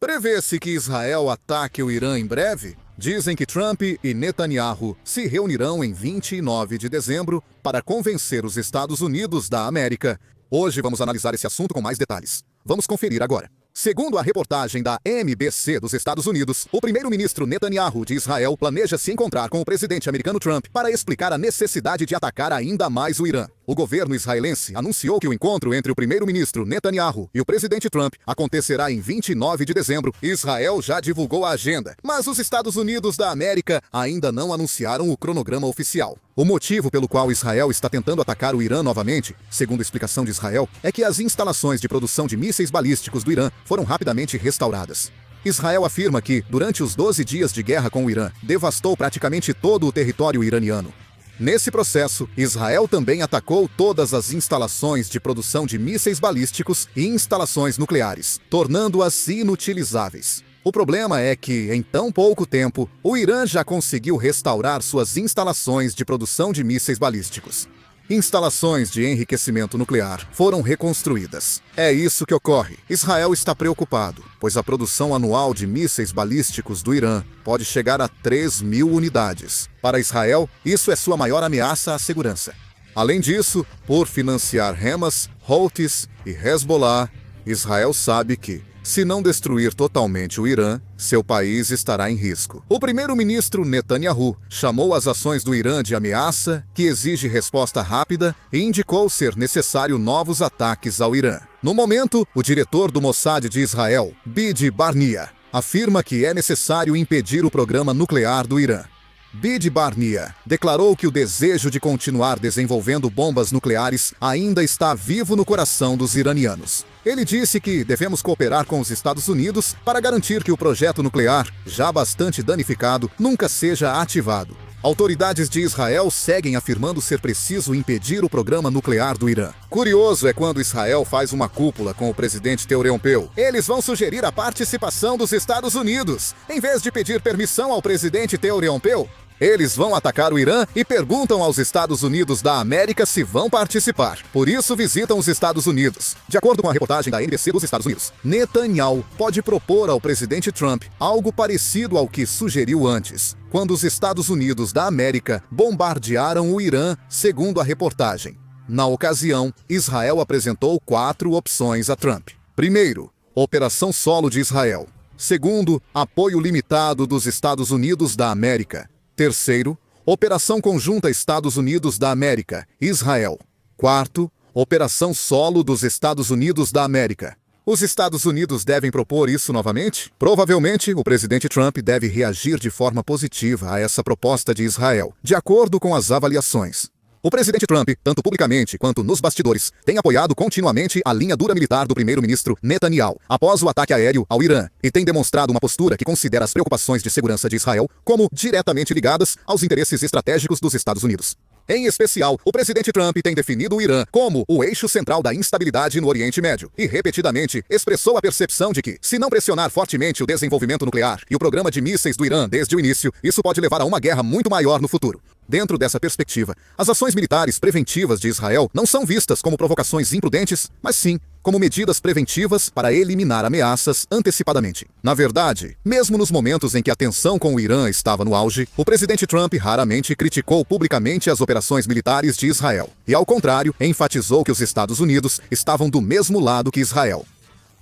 Prevê-se que Israel ataque o Irã em breve. Dizem que Trump e Netanyahu se reunirão em 29 de dezembro para convencer os Estados Unidos da América. Hoje vamos analisar esse assunto com mais detalhes. Vamos conferir agora. Segundo a reportagem da NBC dos Estados Unidos, o primeiro-ministro Netanyahu de Israel planeja se encontrar com o presidente americano Trump para explicar a necessidade de atacar ainda mais o Irã. O governo israelense anunciou que o encontro entre o primeiro-ministro Netanyahu e o presidente Trump acontecerá em 29 de dezembro. Israel já divulgou a agenda, mas os Estados Unidos da América ainda não anunciaram o cronograma oficial. O motivo pelo qual Israel está tentando atacar o Irã novamente, segundo a explicação de Israel, é que as instalações de produção de mísseis balísticos do Irã foram rapidamente restauradas. Israel afirma que, durante os 12 dias de guerra com o Irã, devastou praticamente todo o território iraniano. Nesse processo, Israel também atacou todas as instalações de produção de mísseis balísticos e instalações nucleares, tornando-as inutilizáveis. O problema é que, em tão pouco tempo, o Irã já conseguiu restaurar suas instalações de produção de mísseis balísticos. Instalações de enriquecimento nuclear foram reconstruídas. É isso que ocorre. Israel está preocupado, pois a produção anual de mísseis balísticos do Irã pode chegar a 3.000 unidades. Para Israel, isso é sua maior ameaça à segurança. Além disso, por financiar Hamas, Houthis e Hezbollah, Israel sabe que, se não destruir totalmente o Irã, seu país estará em risco. O primeiro-ministro Netanyahu chamou as ações do Irã de ameaça, que exige resposta rápida, e indicou ser necessário novos ataques ao Irã. No momento, o diretor do Mossad de Israel, Bidi Barnea, afirma que é necessário impedir o programa nuclear do Irã. Bidi Barnea declarou que o desejo de continuar desenvolvendo bombas nucleares ainda está vivo no coração dos iranianos. Ele disse que devemos cooperar com os Estados Unidos para garantir que o projeto nuclear, já bastante danificado, nunca seja ativado. Autoridades de Israel seguem afirmando ser preciso impedir o programa nuclear do Irã. Curioso é quando Israel faz uma cúpula com o presidente Teoreompeu. Eles vão sugerir a participação dos Estados Unidos, em vez de pedir permissão ao presidente Teoreompeu. Eles vão atacar o Irã e perguntam aos Estados Unidos da América se vão participar. Por isso visitam os Estados Unidos. De acordo com a reportagem da NBC dos Estados Unidos, Netanyahu pode propor ao presidente Trump algo parecido ao que sugeriu antes, quando os Estados Unidos da América bombardearam o Irã, segundo a reportagem. Na ocasião, Israel apresentou 4 opções a Trump. Primeiro, Operação Solo de Israel. Segundo, apoio limitado dos Estados Unidos da América. Terceiro, Operação Conjunta Estados Unidos da América, Israel. Quarto, Operação Solo dos Estados Unidos da América. Os Estados Unidos devem propor isso novamente? Provavelmente, o presidente Trump deve reagir de forma positiva a essa proposta de Israel, de acordo com as avaliações. O presidente Trump, tanto publicamente quanto nos bastidores, tem apoiado continuamente a linha dura militar do primeiro-ministro Netanyahu após o ataque aéreo ao Irã e tem demonstrado uma postura que considera as preocupações de segurança de Israel como diretamente ligadas aos interesses estratégicos dos Estados Unidos. Em especial, o presidente Trump tem definido o Irã como o eixo central da instabilidade no Oriente Médio e repetidamente expressou a percepção de que, se não pressionar fortemente o desenvolvimento nuclear e o programa de mísseis do Irã desde o início, isso pode levar a uma guerra muito maior no futuro. Dentro dessa perspectiva, as ações militares preventivas de Israel não são vistas como provocações imprudentes, mas sim como medidas preventivas para eliminar ameaças antecipadamente. Na verdade, mesmo nos momentos em que a tensão com o Irã estava no auge, o presidente Trump raramente criticou publicamente as operações militares de Israel e, ao contrário, enfatizou que os Estados Unidos estavam do mesmo lado que Israel.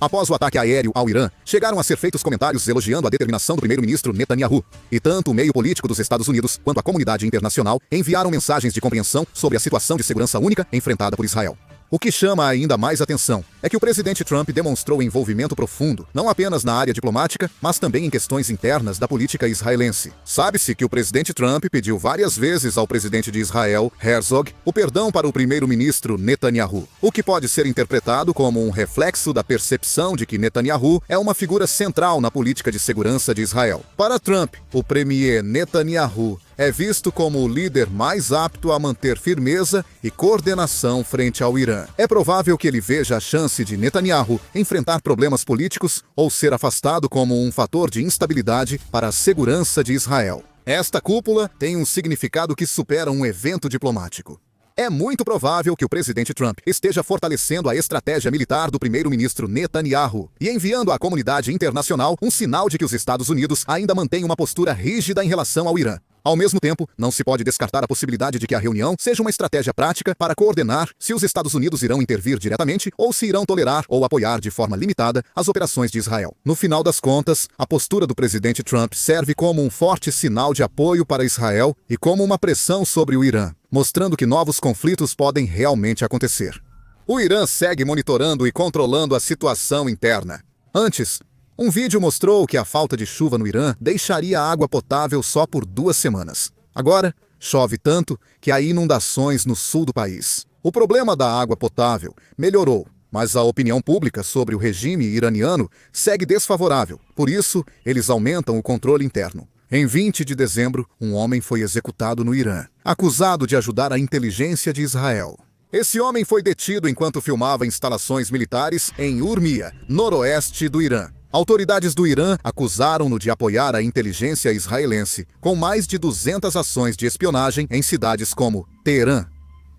Após o ataque aéreo ao Irã, chegaram a ser feitos comentários elogiando a determinação do primeiro-ministro Netanyahu, e tanto o meio político dos Estados Unidos quanto a comunidade internacional enviaram mensagens de compreensão sobre a situação de segurança única enfrentada por Israel. O que chama ainda mais atenção é que o presidente Trump demonstrou envolvimento profundo, não apenas na área diplomática, mas também em questões internas da política israelense. Sabe-se que o presidente Trump pediu várias vezes ao presidente de Israel, Herzog, o perdão para o primeiro-ministro Netanyahu, o que pode ser interpretado como um reflexo da percepção de que Netanyahu é uma figura central na política de segurança de Israel. Para Trump, o premier Netanyahu é visto como o líder mais apto a manter firmeza e coordenação frente ao Irã. É provável que ele veja a chance de Netanyahu enfrentar problemas políticos ou ser afastado como um fator de instabilidade para a segurança de Israel. Esta cúpula tem um significado que supera um evento diplomático. É muito provável que o presidente Trump esteja fortalecendo a estratégia militar do primeiro-ministro Netanyahu e enviando à comunidade internacional um sinal de que os Estados Unidos ainda mantêm uma postura rígida em relação ao Irã. Ao mesmo tempo, não se pode descartar a possibilidade de que a reunião seja uma estratégia prática para coordenar se os Estados Unidos irão intervir diretamente ou se irão tolerar ou apoiar de forma limitada as operações de Israel. No final das contas, a postura do presidente Trump serve como um forte sinal de apoio para Israel e como uma pressão sobre o Irã, mostrando que novos conflitos podem realmente acontecer. O Irã segue monitorando e controlando a situação interna. Antes, um vídeo mostrou que a falta de chuva no Irã deixaria a água potável só por 2 semanas. Agora, chove tanto que há inundações no sul do país. O problema da água potável melhorou, mas a opinião pública sobre o regime iraniano segue desfavorável. Por isso, eles aumentam o controle interno. Em 20 de dezembro, um homem foi executado no Irã, acusado de ajudar a inteligência de Israel. Esse homem foi detido enquanto filmava instalações militares em Urmia, noroeste do Irã. Autoridades do Irã acusaram-no de apoiar a inteligência israelense, com mais de 200 ações de espionagem em cidades como Teherã.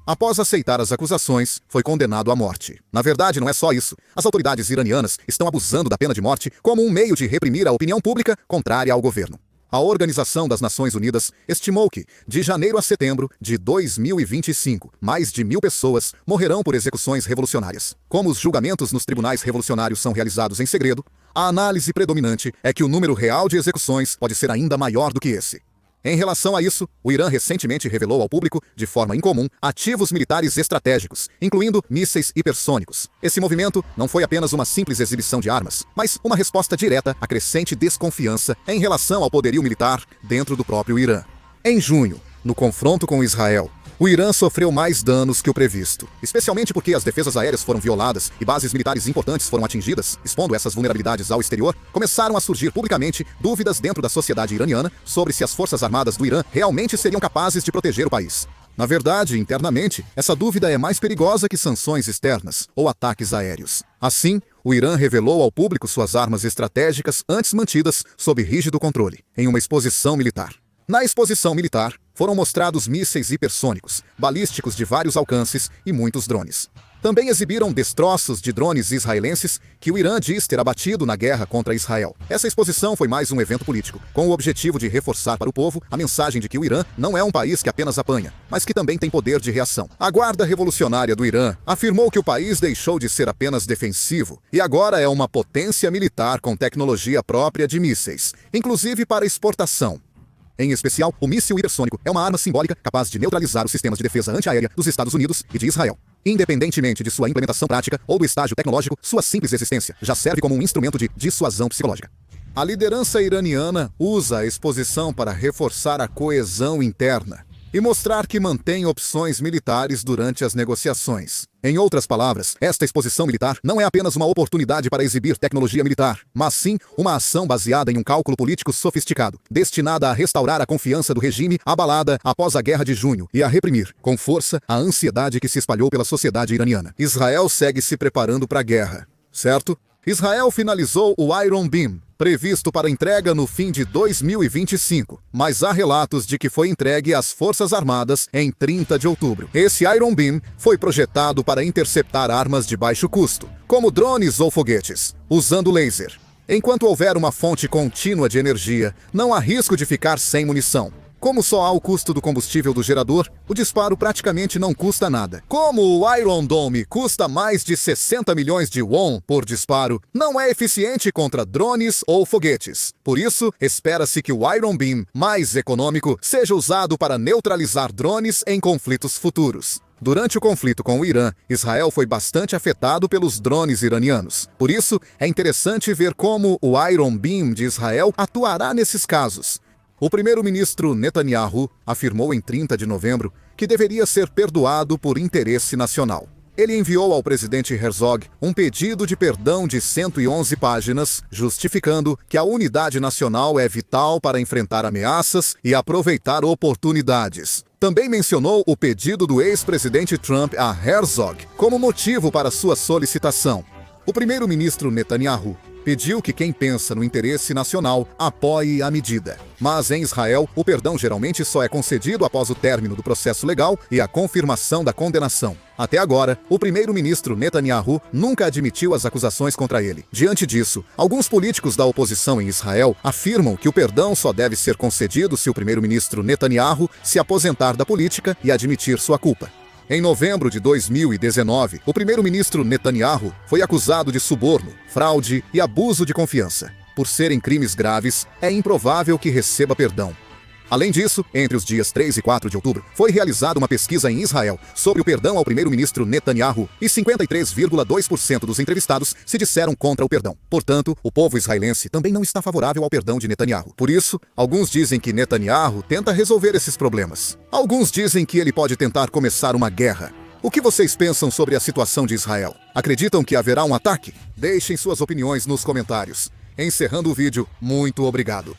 Após aceitar as acusações, foi condenado à morte. Na verdade, não é só isso. As autoridades iranianas estão abusando da pena de morte como um meio de reprimir a opinião pública contrária ao governo. A Organização das Nações Unidas estimou que, de janeiro a setembro de 2025, mais de 1.000 pessoas morrerão por execuções revolucionárias. Como os julgamentos nos tribunais revolucionários são realizados em segredo, a análise predominante é que o número real de execuções pode ser ainda maior do que esse. Em relação a isso, o Irã recentemente revelou ao público, de forma incomum, ativos militares estratégicos, incluindo mísseis hipersônicos. Esse movimento não foi apenas uma simples exibição de armas, mas uma resposta direta à crescente desconfiança em relação ao poderio militar dentro do próprio Irã. Em junho, no confronto com Israel, o Irã sofreu mais danos que o previsto, especialmente porque as defesas aéreas foram violadas e bases militares importantes foram atingidas. Expondo essas vulnerabilidades ao exterior, começaram a surgir publicamente dúvidas dentro da sociedade iraniana sobre se as forças armadas do Irã realmente seriam capazes de proteger o país. Na verdade, internamente, essa dúvida é mais perigosa que sanções externas ou ataques aéreos. Assim, o Irã revelou ao público suas armas estratégicas antes mantidas sob rígido controle, em uma exposição militar. Na exposição militar, foram mostrados mísseis hipersônicos, balísticos de vários alcances e muitos drones. Também exibiram destroços de drones israelenses que o Irã diz ter abatido na guerra contra Israel. Essa exposição foi mais um evento político, com o objetivo de reforçar para o povo a mensagem de que o Irã não é um país que apenas apanha, mas que também tem poder de reação. A Guarda Revolucionária do Irã afirmou que o país deixou de ser apenas defensivo e agora é uma potência militar com tecnologia própria de mísseis, inclusive para exportação. Em especial, o míssil hipersônico é uma arma simbólica capaz de neutralizar os sistemas de defesa antiaérea dos Estados Unidos e de Israel. Independentemente de sua implementação prática ou do estágio tecnológico, sua simples existência já serve como um instrumento de dissuasão psicológica. A liderança iraniana usa a exposição para reforçar a coesão interna e mostrar que mantém opções militares durante as negociações. Em outras palavras, esta exposição militar não é apenas uma oportunidade para exibir tecnologia militar, mas sim uma ação baseada em um cálculo político sofisticado, destinada a restaurar a confiança do regime abalada após a Guerra de Junho e a reprimir, com força, a ansiedade que se espalhou pela sociedade iraniana. Israel segue se preparando para a guerra, certo? Israel finalizou o Iron Beam, previsto para entrega no fim de 2025, mas há relatos de que foi entregue às Forças Armadas em 30 de outubro. Esse Iron Beam foi projetado para interceptar armas de baixo custo, como drones ou foguetes, usando laser. Enquanto houver uma fonte contínua de energia, não há risco de ficar sem munição. Como só há o custo do combustível do gerador, o disparo praticamente não custa nada. Como o Iron Dome custa mais de 60 milhões de won por disparo, não é eficiente contra drones ou foguetes. Por isso, espera-se que o Iron Beam, mais econômico, seja usado para neutralizar drones em conflitos futuros. Durante o conflito com o Irã, Israel foi bastante afetado pelos drones iranianos. Por isso, é interessante ver como o Iron Beam de Israel atuará nesses casos. O primeiro-ministro Netanyahu afirmou em 30 de novembro que deveria ser perdoado por interesse nacional. Ele enviou ao presidente Herzog um pedido de perdão de 111 páginas, justificando que a unidade nacional é vital para enfrentar ameaças e aproveitar oportunidades. Também mencionou o pedido do ex-presidente Trump a Herzog como motivo para sua solicitação. O primeiro-ministro Netanyahu pediu que quem pensa no interesse nacional apoie a medida. Mas em Israel, o perdão geralmente só é concedido após o término do processo legal e a confirmação da condenação. Até agora, o primeiro-ministro Netanyahu nunca admitiu as acusações contra ele. Diante disso, alguns políticos da oposição em Israel afirmam que o perdão só deve ser concedido se o primeiro-ministro Netanyahu se aposentar da política e admitir sua culpa. Em novembro de 2019, o primeiro-ministro Netanyahu foi acusado de suborno, fraude e abuso de confiança. Por serem crimes graves, é improvável que receba perdão. Além disso, entre os dias 3 e 4 de outubro, foi realizada uma pesquisa em Israel sobre o perdão ao primeiro-ministro Netanyahu e 53,2% dos entrevistados se disseram contra o perdão. Portanto, o povo israelense também não está favorável ao perdão de Netanyahu. Por isso, alguns dizem que Netanyahu tenta resolver esses problemas. Alguns dizem que ele pode tentar começar uma guerra. O que vocês pensam sobre a situação de Israel? Acreditam que haverá um ataque? Deixem suas opiniões nos comentários. Encerrando o vídeo, muito obrigado.